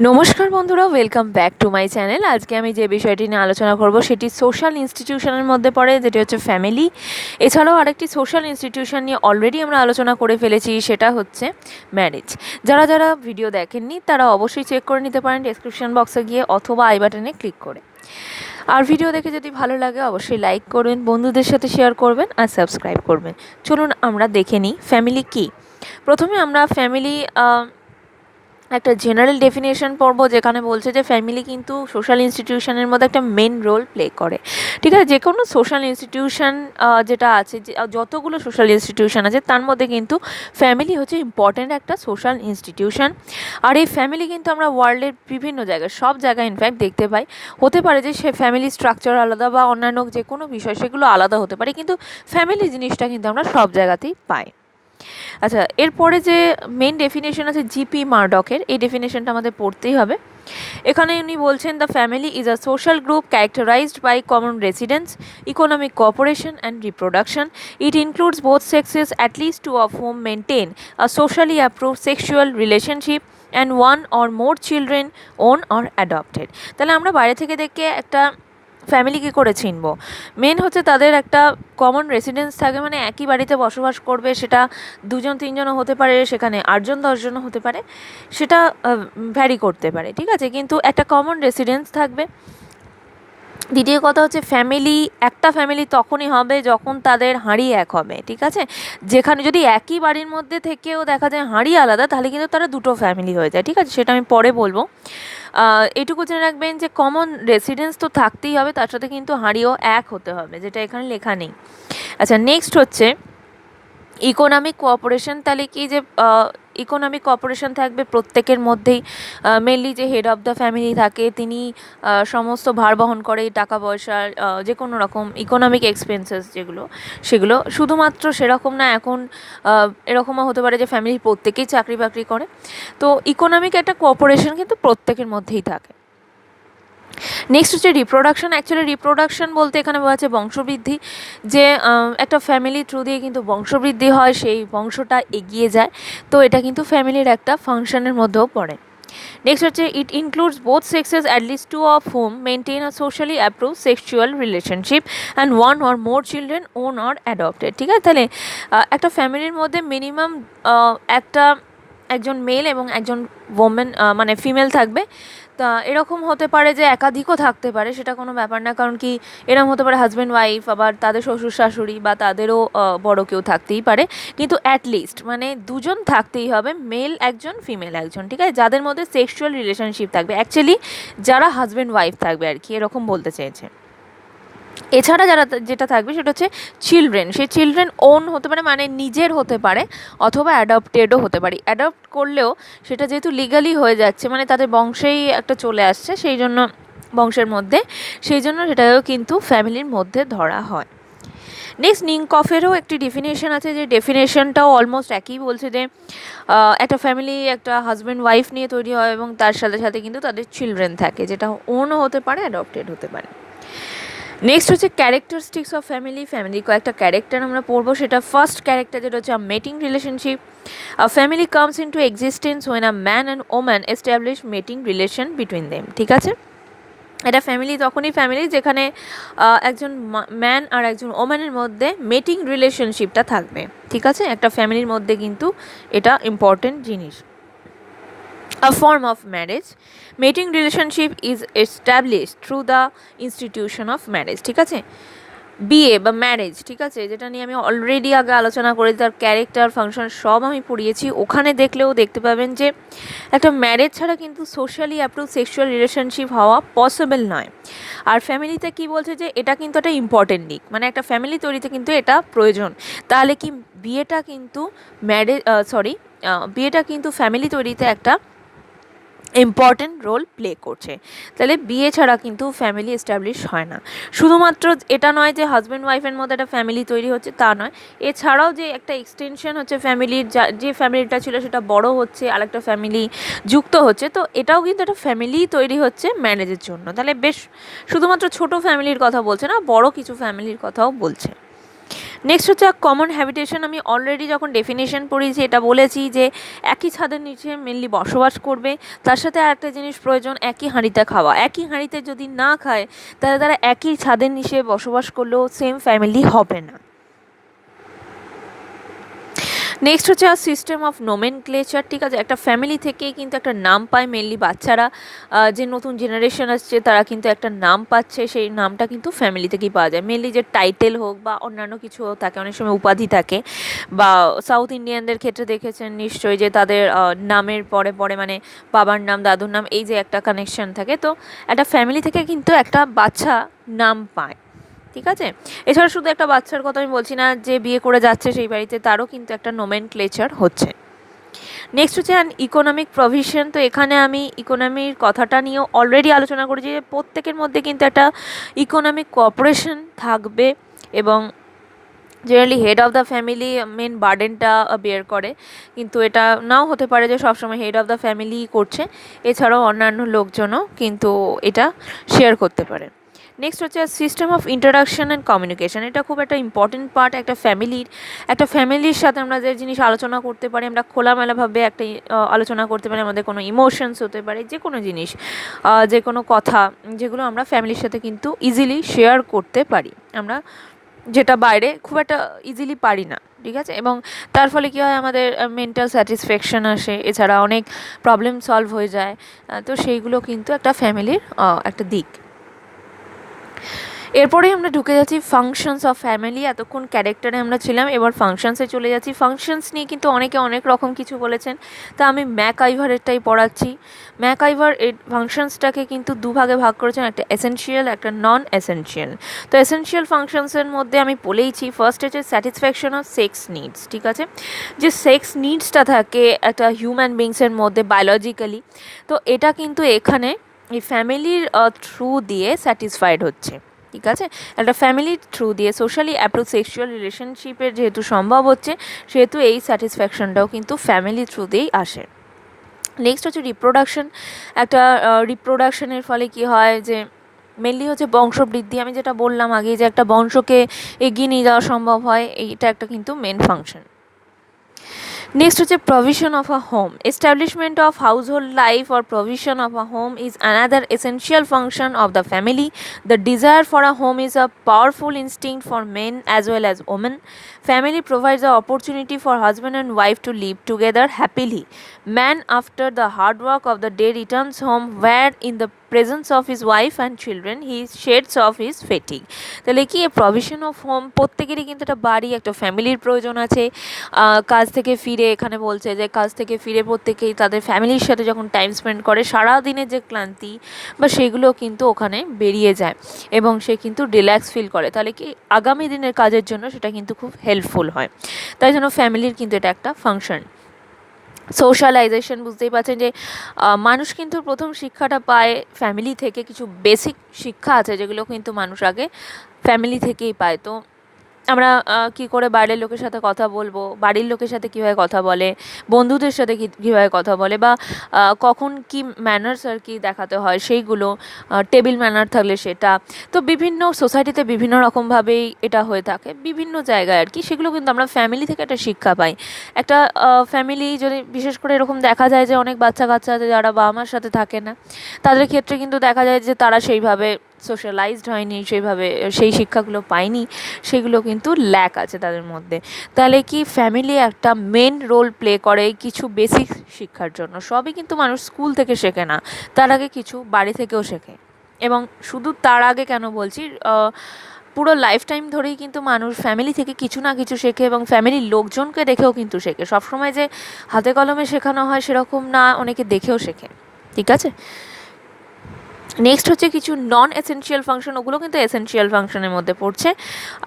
নমস্কার বন্ধুরা, welcome back to my channel. আজকে আমি যে বিষয়টি নিয়ে আলোচনা করব সেটি সোশ্যাল ইনস্টিটিউশনের মধ্যে পড়ে, যেটি হচ্ছে ফ্যামিলি। এছাড়াও আরেকটি সোশ্যাল ইনস্টিটিউশন নিয়ে অলরেডি আমরা আলোচনা করে ফেলেছি, সেটা হচ্ছে ম্যারেজ। যারা যারা ভিডিও দেখেননি তারা অবশ্যই চেক করে নিতে পারেন ডেসক্রিপশন বক্সে গিয়ে অথবা আই বাটনে ক্লিক করে। আর ভিডিও দেখে যদি ভালো লাগে অবশ্যই লাইক করবেন, বন্ধুদের সাথে শেয়ার করবেন আর সাবস্ক্রাইব করবেন। চলুন আমরা দেখে নিই ফ্যামিলি কী। প্রথমে আমরা ফ্যামিলি একটা জেনারেল ডেফিনেশন পড়বো, যেখানে বলছে যে ফ্যামিলি কিন্তু সোশ্যাল ইনস্টিটিউশনের মধ্যে একটা মেন রোল প্লে করে। ঠিক আছে, যে কোনো সোশ্যাল ইনস্টিটিউশন যেটা আছে, যে যতগুলো সোশ্যাল ইনস্টিটিউশন আছে তার মধ্যে কিন্তু ফ্যামিলি হচ্ছে ইম্পর্ট্যান্ট একটা সোশ্যাল ইনস্টিটিউশন। আর এই ফ্যামিলি কিন্তু আমরা ওয়ার্ল্ডের বিভিন্ন জায়গায়, সব জায়গায় ইনফ্যাক্ট দেখতে পাই। হতে পারে যে সে ফ্যামিলি স্ট্রাকচার আলাদা বা অন্যান্য যে কোনো বিষয় সেগুলো আলাদা হতে পারে, কিন্তু ফ্যামিলি জিনিসটা কিন্তু আমরা সব জায়গাতেই পাই। আচ্ছা, এরপরে যে মেন ডেফিনেশন আছে জিপি মার্ডকের, এই ডেফিনেশনটা আমাদের পড়তেই হবে। এখানে উনি বলছেন, the family is a social group characterised by common residence, economic cooperation and reproduction. It includes both sexes, at least two of whom maintain a socially approved sexual relationship and one or more children own or adopted. তাহলে আমরা বাইরে থেকে দেখে একটা family কী করে চিনব? Main হচ্ছে তাদের একটা কমন রেসিডেন্স থাকে, মানে একই বাড়িতে বসবাস করবে, সেটা দুজন তিনজনও হতে পারে, সেখানে 8-10জনও হতে পারে, সেটা ভ্যারি করতে পারে। ঠিক আছে, কিন্তু একটা কমন রেসিডেন্স থাকবে। দ্বিতীয় কথা হচ্ছে একটা ফ্যামিলি তখনই হবে যখন তাদের হাঁড়ি এক হবে। ঠিক আছে, যেখানে যদি একই বাড়ির মধ্যে থেকেও দেখা যায় হাঁড়ি আলাদা, তাহলে কিন্তু তারা দুটো ফ্যামিলি হয়ে যায়। ঠিক আছে, সেটা আমি পরে বলবো। এটুকু জেনে রাখবেন যে কমন রেসিডেন্স তো থাকতেই হবে, তার সাথে কিন্তু হাঁড়িও এক হতে হবে, যেটা এখানে লেখা নেই। আচ্ছা, নেক্সট হচ্ছে ইকোনমিক কোঅপারেশন। তাহলে কি যে ইকোনমিক কোঅপারেশন থাকবে প্রত্যেকের মধ্যেই। মেনলি যে হেড অফ দ্য ফ্যামিলি থাকে তিনি সমস্ত ভার বহন করে, টাকা পয়সার যে কোনো রকম ইকোনমিক এক্সপেন্সেস যেগুলো, সেগুলো শুধুমাত্র সেরকম না, এখন এরকমও হতে পারে যে ফ্যামিলির প্রত্যেকেই চাকরি বাকরি করে। তো ইকোনমিক একটা কোঅপারেশন কিন্তু প্রত্যেকের মধ্যেই থাকে। নেক্সট হচ্ছে রিপ্রোডাকশন। অ্যাকচুয়ালি রিপ্রোডাকশন বলতে এখানে বলা আছে বংশবৃদ্ধি, যে একটা ফ্যামিলি থ্রু দিয়ে কিন্তু বংশবৃদ্ধি হয়, সেই বংশটা এগিয়ে যায়। তো এটা কিন্তু ফ্যামিলির একটা ফাংশনের মধ্যেও পড়ে। নেক্সট হচ্ছে it includes both sexes, at least two of whom maintain a socially approve sexual relationship and one or more children own or adopted. ঠিক আছে, তাহলে একটা ফ্যামিলির মধ্যে মিনিমাম একজন মেল এবং একজন ওমেন মানে ফিমেল থাকবে। তা এরকম হতে পারে যে একাধিকও থাকতে পারে, সেটা কোনো ব্যাপার না, কারণ কি এরকম হতে পারে হাজব্যান্ড ওয়াইফ, আবার তাদের শ্বশুর শাশুড়ি বা তাদেরও বড় কেউ থাকতেই পারে, কিন্তু অ্যাটলিস্ট মানে দুজন থাকতেই হবে, মেল একজন ফিমেল একজন। ঠিক আছে, যাদের মধ্যে সেক্সুয়াল রিলেশনশিপ থাকবে, অ্যাকচুয়ালি যারা হাজব্যান্ড ওয়াইফ থাকবে আর কি, এরকম বলতে চেয়েছে। এছাড়া যেটা থাকবে সেটা হচ্ছে চিলড্রেন। সেই চিলড্রেন ওন হতে পারে, মানে নিজের হতে পারে, অথবা অ্যাডপ্টেডও হতে পারে। অ্যাডপ্ট করলেও সেটা যেহেতু লিগালি হয়ে যাচ্ছে, মানে তাদের বংশেই একটা চলে আসছে, সেই জন্য বংশের মধ্যে, সেই জন্য সেটাও কিন্তু ফ্যামিলির মধ্যে ধরা হয়। নেক্সট নিংকফেরও একটি ডেফিনেশন আছে, যে ডেফিনেশনটাও অলমোস্ট একই, বলছে যে একটা ফ্যামিলি একটা হাজব্যান্ড ওয়াইফ নিয়ে তৈরি হয় এবং তার সাথে সাথে কিন্তু তাদের চিলড্রেন থাকে, যেটা ওনও হতে পারে, অ্যাডপ্টেড হতে পারে। নেক্সট হচ্ছে ক্যারেক্টারিস্টিক্স অফ ফ্যামিলি কয়েকটা ক্যারেক্টার আমরা পড়বো। সেটা ফার্স্ট ক্যারেক্টার যেটা হচ্ছে mating relationship. A family comes into existence when a man and woman establish mating relation between them. ঠিক আছে, এটা ফ্যামিলি তখনই ফ্যামিলি যেখানে একজন ম্যান আর একজন ওম্যানের মধ্যে মেটিং রিলেশনশিপটা থাকবে। ঠিক আছে, একটা ফ্যামিলির মধ্যে কিন্তু এটা ইম্পর্টেন্ট জিনিস। A form of marriage. Mating relationship is established through the institution of marriage. ঠিক আছে, বিয়ে বা ম্যারেজ, ঠিক আছে, যেটা নিয়ে আমি অলরেডি আগে আলোচনা করেছি, তার ক্যারেক্টার ফাংশন সব আমি পড়িয়েছি। ওখানে দেখলেও দেখতে পাবেন যে একটা ম্যারেজ ছাড়া কিন্তু সোশ্যালি অ্যাপ্রুভ সেক্সুয়াল রিলেশনশিপ হওয়া পসিবল নয়। আর ফ্যামিলিতে কি বলছে যে এটা কিন্তু একটা ইম্পর্টেন্ট দিক, মানে একটা ফ্যামিলি তৈরিতে কিন্তু এটা প্রয়োজন। তাহলে কি বিয়েটা কিন্তু বিয়েটা কিন্তু ফ্যামিলি তৈরিতে একটা ইম্পর্টেন্ট রোল প্লে করছে। তাহলে বিয়ে ছাড়া কিন্তু ফ্যামিলি এস্টাবলিশ হয় না। শুধুমাত্র এটা নয় যে হাজব্যান্ড ওয়াইফের মধ্যে একটা ফ্যামিলি তৈরি হচ্ছে, তা নয়, এছাড়াও যে একটা এক্সটেনশন হচ্ছে ফ্যামিলির, যে ফ্যামিলিটা ছিল সেটা বড় হচ্ছে, আরেকটা ফ্যামিলি যুক্ত হচ্ছে, তো এটাও কিন্তু একটা ফ্যামিলি তৈরি হচ্ছে ম্যারেজের জন্য। তাহলে বেশ শুধুমাত্র ছোট ফ্যামিলির কথা বলছে না, বড় কিছু ফ্যামিলির কথাও বলছে। নেক্সট হচ্ছে কমন হ্যাবিটেশন। আমি অলরেডি যখন ডেফিনেশন পড়িয়েছি এটা বলেছি যে একই ছাদের নিচে মেনলি বসবাস করবে। তার সাথে আর একটা জিনিস প্রয়োজন, একই হাঁড়িতে খাওয়া। একই হাঁড়িতে যদি না খায় তাহলে তারা একই ছাদের নিচে বসবাস করলেও সেম ফ্যামিলি হবে না। নেক্সট হচ্ছে সিস্টেম অফ নোমেনক্লেচার। ঠিক আছে, একটা ফ্যামিলি থেকেই কিন্তু একটা নাম পায় মেনলি বাচ্চারা। যে নতুন জেনারেশন আসছে তারা কিন্তু একটা নাম পাচ্ছে, সেই নামটা কিন্তু ফ্যামিলি থেকেই পাওয়া যায়। মেনলি যে টাইটেল হোক বা অন্যান্য কিছু থাকে, অনেক সময় উপাধি থাকে, বা সাউথ ইন্ডিয়ানদের ক্ষেত্রে দেখেছেন নিশ্চয়ই যে তাদের নামের পরে পরে মানে বাবার নাম, দাদুর নাম, এই যে একটা কানেকশন থাকে। তো একটা ফ্যামিলি থেকে কিন্তু একটা বাচ্চা নাম পায়। ঠিক আছে, এছাড়া শুধু একটা বাচ্চার কথা আমি বলছি না, যে বিয়ে করে যাচ্ছে সেই বাড়িতে তারও কিন্তু একটা নোমেনক্লেচার হচ্ছে। নেক্সট হচ্ছে ইকোনমিক প্রভিশন। তো এখানে আমি ইকোনমির কথাটা নিয়েও অলরেডি আলোচনা করেছি যে প্রত্যেকের মধ্যে কিন্তু একটা ইকোনমিক কোঅপারেশন থাকবে, এবং generally head of the family main বার্ডেনটা বেয়ার করে, কিন্তু এটা নাও হতে পারে যে সবসময় হেড অফ দ্য ফ্যামিলি করছে, এছাড়াও অন্যান্য লোকজনও কিন্তু এটা শেয়ার করতে পারে। নেক্সট হচ্ছে system of interaction and communication. এটা খুব একটা ইম্পর্টেন্ট পার্ট একটা ফ্যামিলির সাথে আমরা যে জিনিস আলোচনা করতে পারি, আমরা খোলামেলাভাবে একটা আলোচনা করতে পারি, আমাদের কোনো ইমোশনস হতে পারে, যে কোনো জিনিস, যে কোনো কথা, যেগুলো আমরা ফ্যামিলির সাথে কিন্তু ইজিলি শেয়ার করতে পারি, আমরা যেটা বাইরে খুব একটা ইজিলি পারি না। ঠিক আছে, এবং তার ফলে কী হয়, আমাদের মেন্টাল স্যাটিসফ্যাকশন আসে, এছাড়া অনেক প্রবলেম সলভ হয়ে যায়। তো সেইগুলো কিন্তু একটা ফ্যামিলির একটা দিক। এরপরেই আমরা ঢুকে যাচ্ছি ফাংশনস অফ ফ্যামিলি। এতক্ষণ ক্যারেক্টারে আমরা ছিলাম, এবার ফাংশনসে চলে যাচ্ছি। ফাংশনস নিয়ে কিন্তু অনেকে অনেক রকম কিছু বলেছেন, তা আমি ম্যাকআইভারেরটাই পড়াচ্ছি। ম্যাকআইভার এই ফাংশনসটাকে কিন্তু দুভাগে ভাগ করেছেন, একটা এসেনশিয়াল, একটা নন এসেনশিয়াল। তো এসেনশিয়াল ফাংশনসের মধ্যে আমি বলেইছি, ফার্স্ট হচ্ছে স্যাটিসফ্যাকশন অফ সেক্স নিডস। ঠিক আছে, যে সেক্স নিডসটা থাকে একটা হিউম্যান বিংসের মধ্যে বায়োলজিক্যালি, তো এটা কিন্তু এখানে এই ফ্যামিলির থ্রু দিয়ে স্যাটিসফাইড হচ্ছে। ঠিক আছে, একটা ফ্যামিলির থ্রু দিয়ে সোশ্যালি অ্যাপ্রোচ সেক্সুয়াল রিলেশনশিপের যেহেতু সম্ভব হচ্ছে, সেহেতু এই স্যাটিসফ্যাকশনটাও কিন্তু ফ্যামিলি থ্রু দিয়েই আসে। নেক্সট হচ্ছে রিপ্রোডাকশন। একটা রিপ্রোডাকশনের ফলে কি হয়, যে মেনলি হচ্ছে বংশবৃদ্ধি। আমি যেটা বললাম আগে, যে একটা বংশকে এগিয়ে নিয়ে যাওয়া সম্ভব হয়, এইটা একটা কিন্তু মেন ফাংশন। Next হচ্ছে provision of a home. Establishment of household life or provision of a home is another essential function of the family. The desire for a home is a powerful instinct for men as well as women. Family provides the opportunity for husband and wife to live together happily. Man, after the hard work of the day, returns home where in the presence of his wife and children he sheds off his fatigue. তাহলে কি provision of home, প্রত্যেকেরই কিন্তু একটা বাড়ি, একটা ফ্যামিলির প্রয়োজন আছে। কাজ থেকে ফিরে, এখানে বলছে যে কাজ থেকে ফিরে প্রত্যেকেই তাদের ফ্যামিলির সাথে যখন টাইম স্পেন্ড করে, সারা দিনের যে ক্লান্তি বা সেগুলো কিন্তু ওখানে বেরিয়ে যায়, এবং সে কিন্তু রিল্যাক্স ফিল করে। তাহলে কি আগামী দিনের কাজের জন্য সেটা কিন্তু খুব হেল্পফুল হয়। তাই জন্য ফ্যামিলির কিন্তু এটা একটা ফাংশন। সোশ্যালাইজেশন, বুঝতেই পারছেন যে মানুষ কিন্তু প্রথম শিক্ষাটা পায় ফ্যামিলি থেকে। কিছু বেসিক শিক্ষা আছে যেগুলো কিন্তু মানুষ আগে ফ্যামিলি থেকেই পায়। তো আমরা কী করে বাইরের লোকের সাথে কথা বলবো, বাড়ির লোকের সাথে কীভাবে কথা বলে, বন্ধুদের সাথে কীভাবে কথা বলে, বা কখন কী ম্যানার্স আর কি দেখাতে হয় সেইগুলো, টেবিল ম্যানার থাকলে সেটা। তো বিভিন্ন সোসাইটিতে বিভিন্ন রকমভাবেই এটা হয়ে থাকে, বিভিন্ন জায়গায় আর কি, সেগুলো কিন্তু আমরা ফ্যামিলি থেকে একটা শিক্ষা পাই। একটা ফ্যামিলি যদি বিশেষ করে এরকম দেখা যায় যে অনেক বাচ্চা কাচ্চা আছে যারা বাবা মার সাথে থাকে না, তাদের ক্ষেত্রে কিন্তু দেখা যায় যে তারা সেইভাবে সোশ্যালাইজড হয়নি, সেইভাবে সেই শিক্ষাগুলো পায়নি, সেগুলো কিন্তু ল্যাক আছে তাদের মধ্যে। তাহলে কি ফ্যামিলি একটা মেন রোল প্লে করে কিছু বেসিক শিক্ষার জন্য। সবই কিন্তু মানুষ স্কুল থেকে শেখে না, তার আগে কিছু বাড়ি থেকেও শেখে। এবং শুধু তার আগে কেন বলছি, পুরো লাইফ টাইম ধরেই কিন্তু মানুষ ফ্যামিলি থেকে কিছু না কিছু শেখে, এবং ফ্যামিলির লোকজনকে দেখেও কিন্তু শেখে। সবসময় যে হাতে কলমে শেখানো হয় সেরকম না, অনেকে দেখেও শেখে। ঠিক আছে, নেক্সট হচ্ছে কিছু নন এসেনশিয়াল ফাংশন, ওগুলো কিন্তু এসেনশিয়াল ফাংশনের মধ্যে পড়ছে।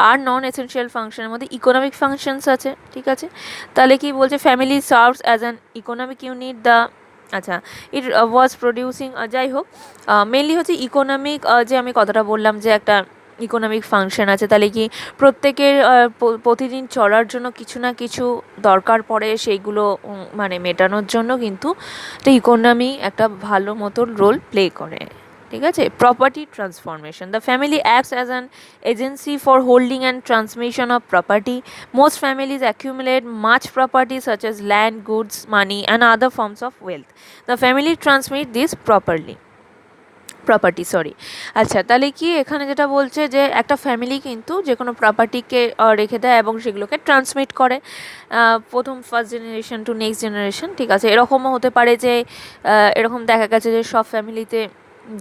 আর নন এসেনশিয়াল ফাংশনের মধ্যে ইকোনমিক ফাংশনস আছে। ঠিক আছে, তাহলে কি বলছে, family serves as an economic unit. The আচ্ছা, ইট ওয়াজ প্রডিউসিং, যাই হোক, মেনলি হচ্ছে ইকোনমিক, যে আমি কথাটা বললাম যে একটা ইকোনমিক ফাংশন আছে। তাহলে কি প্রত্যেকের প্রতিদিন চলার জন্য কিছু না কিছু দরকার পড়ে, সেইগুলো মানে মেটানোর জন্য কিন্তু একটা ইকোনমি একটা ভালো মতো রোল প্লে করে। ঠিক আছে। Property transformation, the family acts as an agency for holding and transmission of property. Most families accumulate much property such as land, goods, money and other forms of wealth. The family transmit this property sorry. আচ্ছা, তাহলে কি এখানে যেটা বলছে যে একটা family কিন্তু যে কোনো প্রপার্টিকে রেখে দেয় এবং সেগুলোকে ট্রান্সমিট করে প্রথম first generation to next generation. ঠিক আছে, এরকমও হতে পারে যে এরকম দেখা গেছে যে সব ফ্যামিলিতে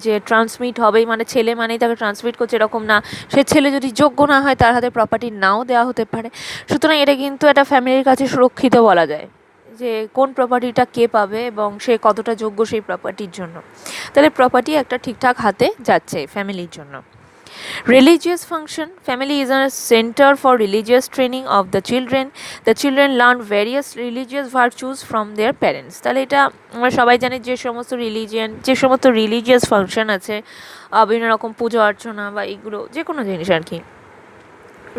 যে ট্রান্সমিট হবেই মানে ছেলে মানেই তাকে ট্রান্সমিট করছে এরকম না, সে ছেলে যদি যোগ্য না হয় তার হাতে প্রপার্টি নাও দেওয়া হতে পারে। সুতরাং এটা কিন্তু একটা ফ্যামিলির কাছে সুরক্ষিত বলা যায় যে কোন প্রপার্টিটা কে পাবে এবং সে কতটা যোগ্য সেই প্রপার্টির জন্য। তাহলে প্রপার্টি একটা ঠিকঠাক হাতে যাচ্ছে ফ্যামিলির জন্য। Religious function, family is a center for religious training of the children. The children learn various religious virtues from their parents. তাহলে এটা আমরা সবাই জানি যে সমস্ত রিলিজিয়াস ফাংশন আছে, বিভিন্ন রকম পুজো অর্চনা বা এগুলো যে কোনো জিনিস আর কি,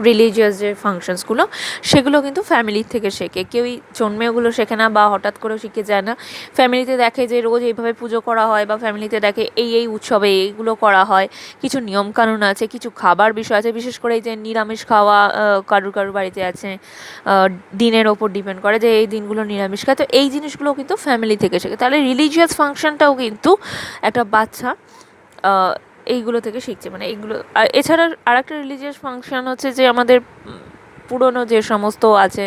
রিলিজিয়াস যে ফাংশনসগুলো সেগুলো কিন্তু ফ্যামিলির থেকে শেখে। কেউই জন্মে ওগুলো শেখে না বা হঠাৎ করেও শিখে যায় না। ফ্যামিলিতে দেখে যে রোজ এইভাবে পুজো করা হয় বা ফ্যামিলিতে দেখে এই উৎসবে এইগুলো করা হয়, কিছু নিয়মকানুন আছে, কিছু খাবার বিষয় আছে, বিশেষ করে এই যে নিরামিষ খাওয়া কারুর বাড়িতে আছে, দিনের ওপর ডিপেন্ড করে যে এই দিনগুলো নিরামিষ খায়, তো এই জিনিসগুলো কিন্তু ফ্যামিলি থেকে শেখে। তাহলে রিলিজিয়াস ফাংশনটাও কিন্তু একটা বাচ্চা এইগুলো থেকে শিখছে, মানে এইগুলো। আর এছাড়া আরেকটা রিলিজিয়াস ফাংশন হচ্ছে যে আমাদের পুরনো যে সমস্ত আছে,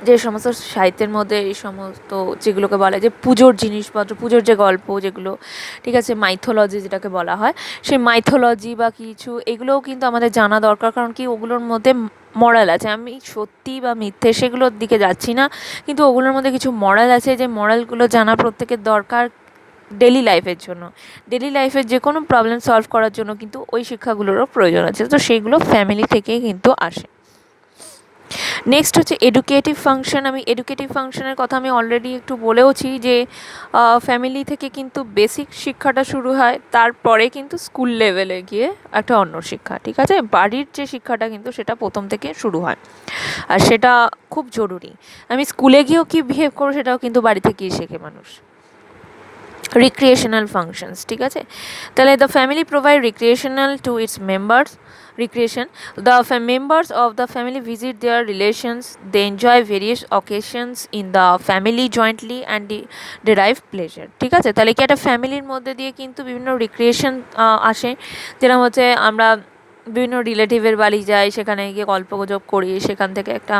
যে সমস্ত সাহিত্যের মধ্যে এই সমস্ত যেগুলোকে বলা হয় যে পুজোর জিনিসপত্র, পুজোর যে গল্প যেগুলো, ঠিক আছে, মাইথোলজি যেটাকে বলা হয়, সেই মাইথোলজি বা কিছু এগুলোও কিন্তু আমাদের জানা দরকার। কারণ কি ওগুলোর মধ্যে মরাল আছে, আমি সত্যি বা মিথ্যে সেগুলোর দিকে যাচ্ছি না, কিন্তু ওগুলোর মধ্যে কিছু মরাল আছে, যে মরালগুলো জানা প্রত্যেকের দরকার ডেলি লাইফের যে কোনো প্রবলেম সলভ করার জন্য কিন্তু ওই শিক্ষাগুলোরও প্রয়োজন আছে, তো সেইগুলো ফ্যামিলি থেকেই কিন্তু আসে। নেক্সট হচ্ছে এডুকেটিভ ফাংশন। এডুকেটিভ ফাংশনের কথা আমি অলরেডি একটু বলেওছি যে ফ্যামিলি থেকে কিন্তু বেসিক শিক্ষাটা শুরু হয়, তারপরে কিন্তু স্কুল লেভেলে গিয়ে একটা অন্য শিক্ষা। ঠিক আছে, বাড়ির যে শিক্ষাটা কিন্তু সেটা প্রথম থেকে শুরু হয়, আর সেটা খুব জরুরি। আমি স্কুলে গিয়েও কী বিহেভ করবো সেটাও কিন্তু বাড়ি থেকেই শেখে মানুষ। রিক্রিয়েশনাল ফাংশনস, ঠিক আছে, তাহলে the family provide recreational to its members. Recreation, the members of the family visit their relations, they enjoy various occasions in the family jointly and derive pleasure। ঠিক আছে, তাহলে কি একটা ফ্যামিলির মধ্যে দিয়ে কিন্তু বিভিন্ন রিক্রিয়েশন আসে, যেরকম হচ্ছে আমরা বিভিন্ন রিলেটিভের বাড়ি যাই, সেখানে গিয়ে গল্পগুজব করি, সেখান থেকে একটা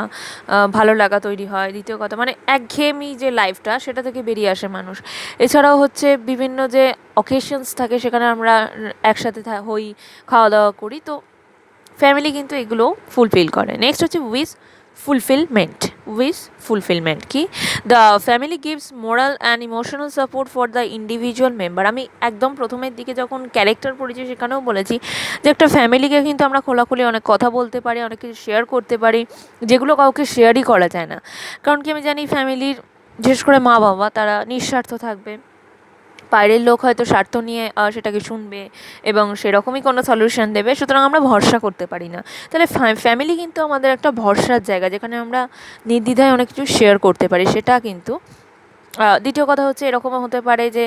ভালো লাগা তৈরি হয়। দ্বিতীয় কথা মানে একঘেয়েমি যে লাইফটা সেটা থেকে বেরিয়ে আসে মানুষ। এছাড়াও হচ্ছে বিভিন্ন যে অকেশনস থাকে সেখানে আমরা একসাথে হই, খাওয়া দাওয়া করি, তো ফ্যামিলি কিন্তু এগুলো ফুলফিল করে। নেক্সট হচ্ছে ফুলফিলমেন্ট কি, the family gives moral and emotional support for the individual member. আমি একদম প্রথমের দিকে যখন ক্যারেক্টার পড়েছি সেখানেও বলেছি যে একটা ফ্যামিলিকে কিন্তু আমরা খোলাখুলি অনেক কথা বলতে পারি, অনেক কিছু শেয়ার করতে পারি, যেগুলো কাউকে শেয়ারই করা যায় না। কারণ কি আমি জানি ফ্যামিলির বিশেষ করে মা বাবা তারা নিঃস্বার্থ থাকবে, বাইরের লোক হয়তো স্বার্থ নিয়ে সেটাকে শুনবে এবং সেরকমই কোনো সলিউশন দেবে, সুতরাং আমরা ভরসা করতে পারি না। তাহলে ফ্যামিলি কিন্তু আমাদের একটা ভরসার জায়গা, যেখানে আমরা নির্দ্বিধায় অনেক কিছু শেয়ার করতে পারি, সেটা কিন্তু। দ্বিতীয় কথা হচ্ছে এরকমও হতে পারে যে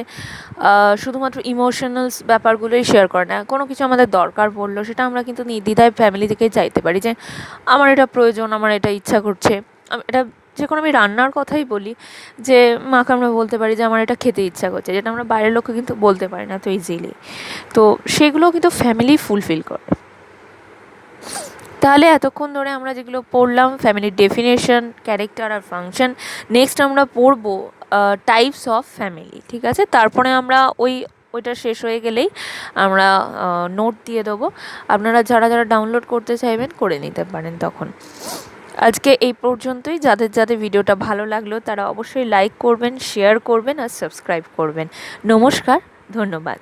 শুধুমাত্র ইমোশনালস ব্যাপারগুলোই শেয়ার করে না, কোনো কিছু আমাদের দরকার পড়লো সেটা আমরা কিন্তু নির্দ্বিধায় ফ্যামিলি থেকে চাইতে পারি যে আমার এটা প্রয়োজন, আমার এটা ইচ্ছা করছে। এটা যে কোনো আমি রান্নার কথাই বলি, যে মাকে আমরা বলতে পারি যে আমার এটা খেতে ইচ্ছা করছে, যেটা আমরা বাইরের লোককে কিন্তু বলতে পারি না তো ইজিলি, তো সেগুলো কিন্তু ফ্যামিলি ফুলফিল করে। তাহলে এতক্ষণ ধরে আমরা যেগুলো পড়লাম ফ্যামিলির ডেফিনেশন, ক্যারেক্টার আর ফাংশন, নেক্সট আমরা পড়বো টাইপস অফ ফ্যামিলি। ঠিক আছে, তারপরে আমরা ওইটা শেষ হয়ে গেলেই আমরা নোট দিয়ে দেবো, আপনারা যারা ডাউনলোড করতে চাইবেন করে নিতে পারেন তখন। আজকে এই পর্যন্তই। যাদের ভিডিওটা ভালো লাগলো তারা অবশ্যই লাইক করবেন, শেয়ার করবেন আর সাবস্ক্রাইব করবেন। নমস্কার, ধন্যবাদ।